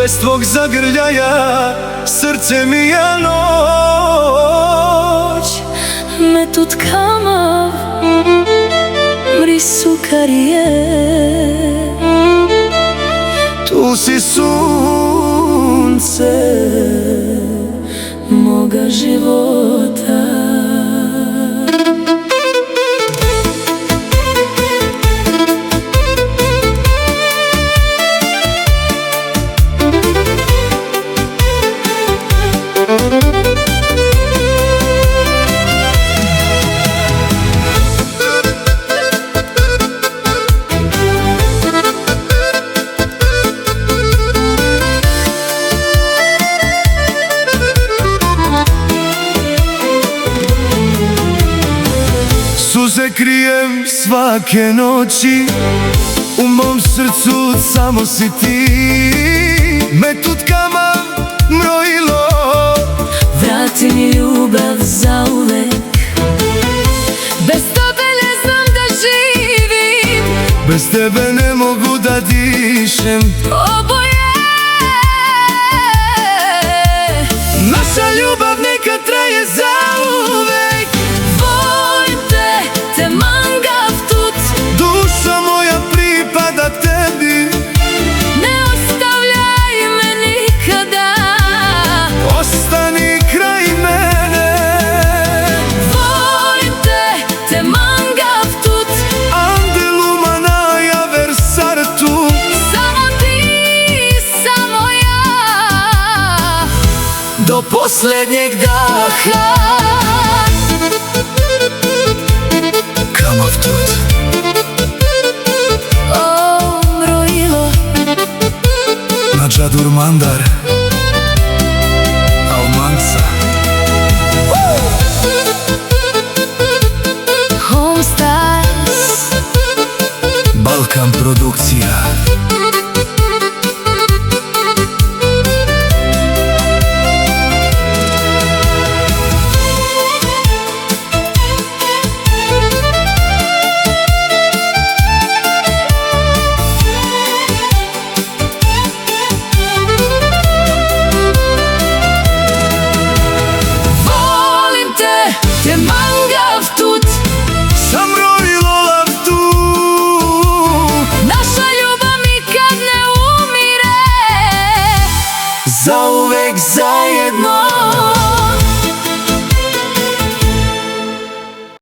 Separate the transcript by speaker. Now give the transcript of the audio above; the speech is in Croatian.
Speaker 1: Bez tvog zagrljaja srce mi je noć.
Speaker 2: Me tutkama mri sukarije,
Speaker 1: tu si sunce
Speaker 2: moga života.
Speaker 1: Suze krijem svake noći, u mom srcu samo si ti. Me tutkama mrojilo,
Speaker 2: vrati mi ljubav zauvek. Bez tebe ne znam da živim,
Speaker 1: bez tebe ne mogu da dišem.
Speaker 2: Oboje
Speaker 1: naša ljubav neka traje zauvek.
Speaker 2: Volim te, te mangav tut,
Speaker 1: duša moja pripada tebi.
Speaker 2: ne ostavljaj me nikada,
Speaker 1: ostani kraj mene.
Speaker 2: volim te, te mangav tut,
Speaker 1: Andeluma naja versartu.
Speaker 2: samo ti, samo ja,
Speaker 1: Do posljednjeg daha. Kamav tut.
Speaker 2: O mrojilo,
Speaker 1: Nadžadur mandar Almansa.
Speaker 2: Home Stars,
Speaker 1: Balkan produkcija.
Speaker 2: te mangav tut,
Speaker 1: Sam rojilo lav tu.
Speaker 2: naša ljubav nikad ne umire.
Speaker 1: Zauvek zajedno.